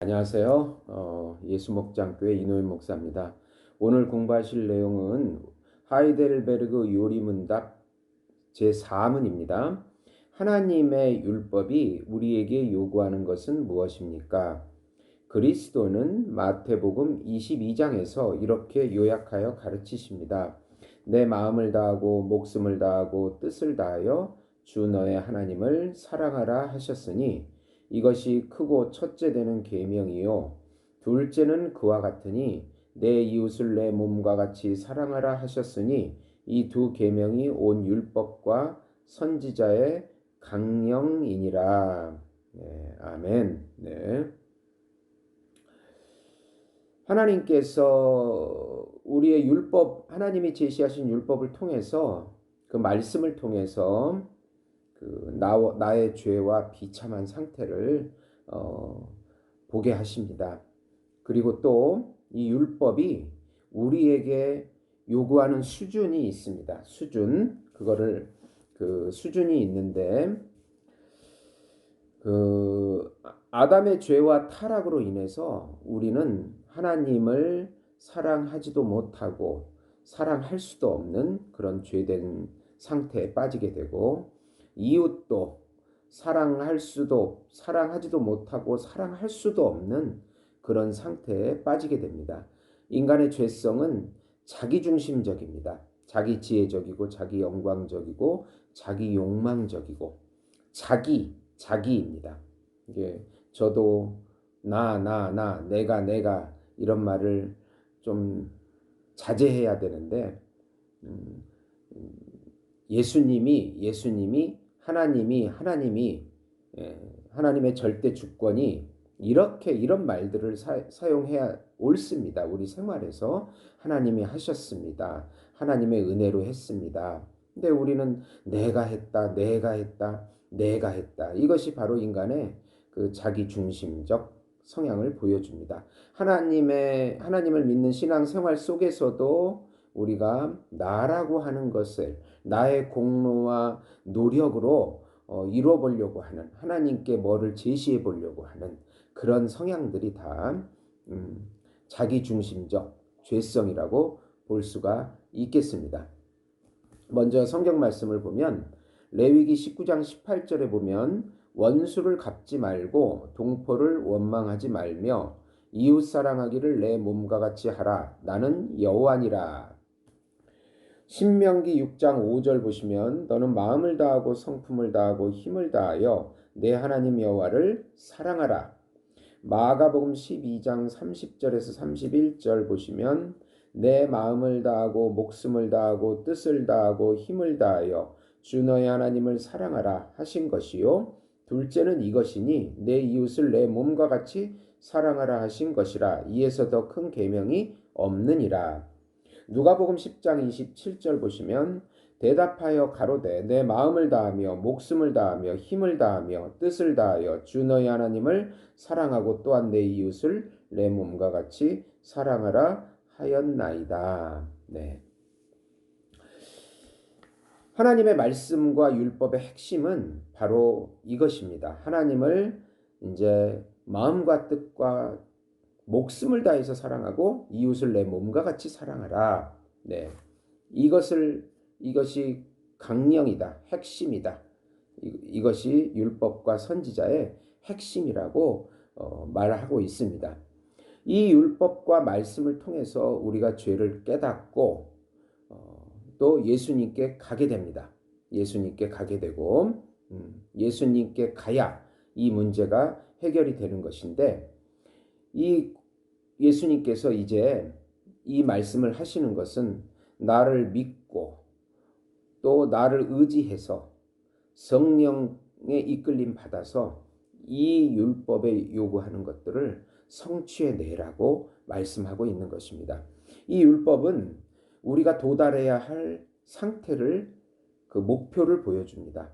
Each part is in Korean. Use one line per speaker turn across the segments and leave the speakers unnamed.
안녕하세요. 예수목장교회 이노임 목사입니다. 오늘 공부하실 내용은 하이델베르그 요리문답 제4문입니다. 하나님의 율법이 우리에게 요구하는 것은 무엇입니까? 그리스도는 마태복음 22장에서 이렇게 요약하여 가르치십니다. 내 마음을 다하고 목숨을 다하고 뜻을 다하여 주 너의 하나님을 사랑하라 하셨으니 이것이 크고 첫째 되는 계명이요 둘째는 그와 같으니 내 이웃을 내 몸과 같이 사랑하라 하셨으니 이 두 계명이 온 율법과 선지자의 강령이니라. 네, 아멘. 네. 하나님께서 우리의 율법, 하나님이 제시하신 율법을 통해서 그 말씀을 통해서 나의 죄와 비참한 상태를 보게 하십니다. 그리고 또 이 율법이 우리에게 요구하는 수준이 있습니다. 그 수준이 있는데 아담의 죄와 타락으로 인해서 우리는 하나님을 사랑하지도 못하고 사랑할 수도 없는 그런 죄된 상태에 빠지게 되고 이웃도 사랑하지도 못하고 사랑할 수도 없는 그런 상태에 빠지게 됩니다. 인간의 죄성은 자기중심적입니다. 자기 지혜적이고 자기 영광적이고 자기 욕망적이고 자기입니다. 이게 저도 내가 이런 말을 좀 자제해야 되는데 음, 하나님이 하나님의 절대 주권이 이런 말들을 사용해야 옳습니다. 우리 생활에서 하나님이 하셨습니다. 하나님의 은혜로 했습니다. 근데 우리는 내가 했다. 이것이 바로 인간의 그 자기 중심적 성향을 보여줍니다. 하나님을 믿는 신앙 생활 속에서도 우리가 나라고 하는 것을 나의 공로와 노력으로 이루어보려고 하는 하나님께 뭐를 제시해 보려고 하는 그런 성향들이 다 자기중심적 죄성이라고 볼 수가 있겠습니다. 먼저 성경 말씀을 보면 레위기 19장 18절에 보면 원수를 갚지 말고 동포를 원망하지 말며 이웃 사랑하기를 내 몸과 같이 하라. 나는 여호와니라. 신명기 6장 5절 보시면 너는 마음을 다하고 성품을 다하고 힘을 다하여 내 하나님 여호와를 사랑하라. 마가복음 12장 30절에서 31절 보시면 내 마음을 다하고 목숨을 다하고 뜻을 다하고 힘을 다하여 주 너의 하나님을 사랑하라 하신 것이요 둘째는 이것이니 내 이웃을 내 몸과 같이 사랑하라 하신 것이라. 이에서 더 큰 계명이 없느니라. 누가복음 10장 27절 보시면 대답하여 가로되 내 마음을 다하며 목숨을 다하며 힘을 다하며 뜻을 다하여 주 너희 하나님을 사랑하고 또한 내 이웃을 내 몸과 같이 사랑하라 하였나이다. 네. 하나님의 말씀과 율법의 핵심은 바로 이것입니다. 하나님을 이제 마음과 뜻과 목숨을 다해서 사랑하고 이웃을 내 몸과 같이 사랑하라. 네. 이것이 강령이다. 핵심이다. 이것이 율법과 선지자의 핵심이라고 말하고 있습니다. 이 율법과 말씀을 통해서 우리가 죄를 깨닫고 또 예수님께 가게 됩니다. 예수님께 가게 되고 예수님께 가야 이 문제가 해결이 되는 것인데 이 예수님께서 이제 이 말씀을 하시는 것은 나를 믿고 또 나를 의지해서 성령의 이끌림 받아서 이 율법에 요구하는 것들을 성취해 내라고 말씀하고 있는 것입니다. 이 율법은 우리가 도달해야 할 상태를 그 목표를 보여줍니다.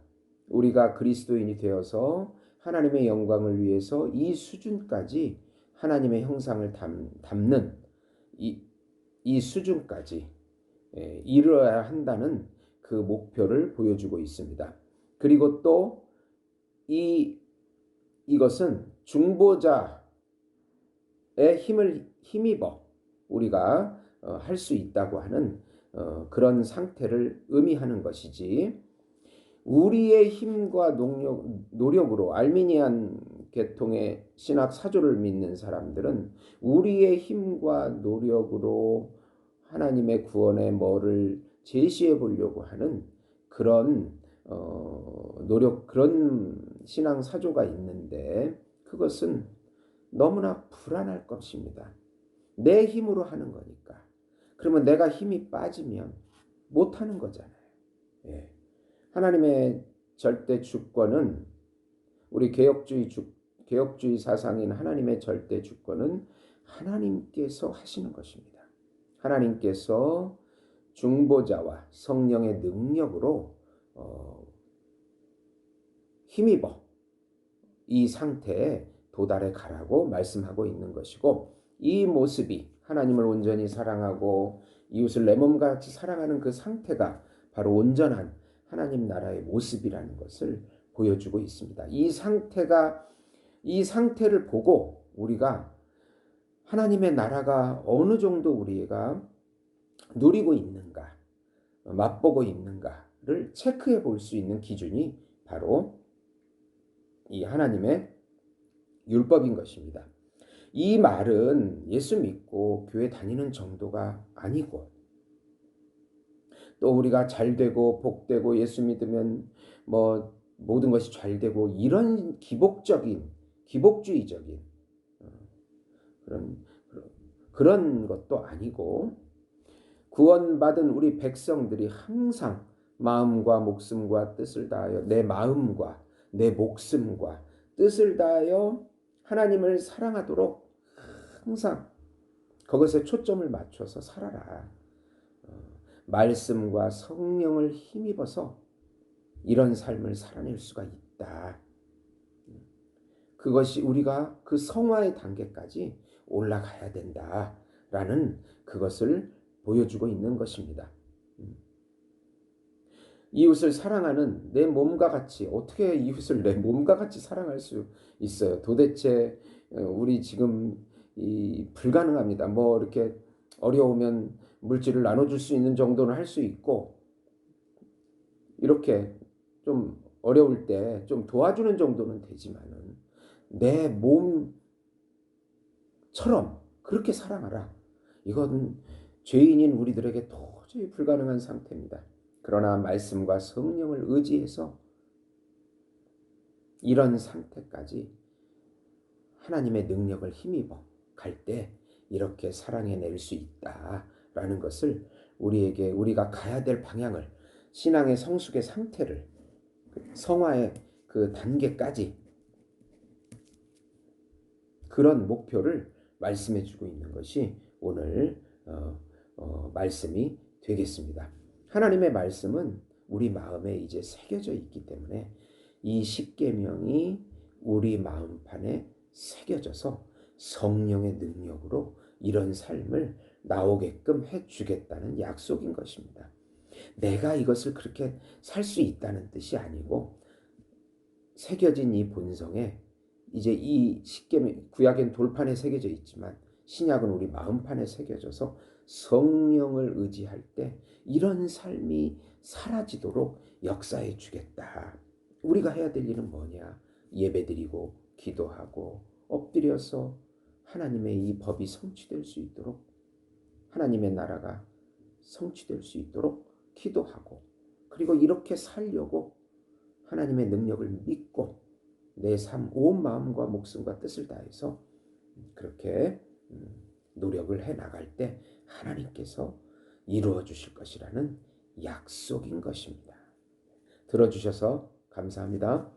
우리가 그리스도인이 되어서 하나님의 영광을 위해서 이 수준까지 하나님의 형상을 담는 이 수준까지 이루어야 한다는 그 목표를 보여주고 있습니다. 그리고 또 이것은 중보자 힘을 힘입어 우리가 할 수 있다고 하는 그런 상태를 의미하는 것이지, 우리의 힘과 노력으로 알미니안 계통의 신학 사조를 믿는 사람들은 우리의 힘과 노력으로 하나님의 구원의 뭐를 제시해 보려고 하는 그런 그런 신앙 사조가 있는데, 그것은 너무나 불안할 것입니다. 내 힘으로 하는 거니까. 그러면 내가 힘이 빠지면 못하는 거잖아요. 예. 하나님의 절대 주권은, 우리 개혁주의 사상인 하나님의 절대 주권은 하나님께서 하시는 것입니다. 하나님께서 중보자와 성령의 능력으로 힘입어 이 상태에 도달해 가라고 말씀하고 있는 것이고, 이 모습이 하나님을 온전히 사랑하고 이웃을 내 몸과 같이 사랑하는 그 상태가 바로 온전한 하나님 나라의 모습이라는 것을 보여주고 있습니다. 이 상태를 보고 우리가 하나님의 나라가 어느 정도 우리가 누리고 있는가, 맛보고 있는가를 체크해 볼 수 있는 기준이 바로 이 하나님의 율법인 것입니다. 이 말은 예수 믿고 교회 다니는 정도가 아니고, 또 우리가 잘되고 복되고 예수 믿으면 뭐 모든 것이 잘되고 이런 기복주의적인 그런 것도 아니고, 구원받은 우리 백성들이 항상 마음과 목숨과 뜻을 다하여 내 마음과 내 목숨과 뜻을 다하여 하나님을 사랑하도록 항상 그것에 초점을 맞춰서 살아라. 말씀과 성령을 힘입어서 이런 삶을 살아낼 수가 있다. 그것이 우리가 그 성화의 단계까지 올라가야 된다라는 그것을 보여주고 있는 것입니다. 이웃을 사랑하는 내 몸과 같이, 어떻게 이웃을 내 몸과 같이 사랑할 수 있어요? 도대체 우리 지금 불가능합니다. 뭐 이렇게 어려우면 물질을 나눠줄 수 있는 정도는 할 수 있고, 이렇게 좀 어려울 때 좀 도와주는 정도는 되지만은 내 몸처럼 그렇게 사랑하라. 이건 죄인인 우리들에게 도저히 불가능한 상태입니다. 그러나 말씀과 성령을 의지해서 이런 상태까지 하나님의 능력을 힘입어 갈 때 이렇게 사랑해낼 수 있다라는 것을 우리가 가야 될 방향을, 신앙의 성숙의 상태를, 성화의 그 단계까지, 그런 목표를 말씀해 주고 있는 것이 오늘 말씀이 되겠습니다. 하나님의 말씀은 우리 마음에 이제 새겨져 있기 때문에 이 십계명이 우리 마음판에 새겨져서 성령의 능력으로 이런 삶을 나오게끔 해주겠다는 약속인 것입니다. 내가 이것을 그렇게 살 수 있다는 뜻이 아니고, 새겨진 이 본성에 이제 이 십계명, 구약엔 돌판에 새겨져 있지만 신약은 우리 마음판에 새겨져서 성령을 의지할 때 이런 삶이 사라지도록 역사해 주겠다. 우리가 해야 될 일은 뭐냐? 예배드리고 기도하고 엎드려서 하나님의 이 법이 성취될 수 있도록, 하나님의 나라가 성취될 수 있도록 기도하고, 그리고 이렇게 살려고 하나님의 능력을 믿고 내 삶 온 마음과 목숨과 뜻을 다해서 그렇게 노력을 해 나갈 때 하나님께서 이루어 주실 것이라는 약속인 것입니다. 들어주셔서 감사합니다.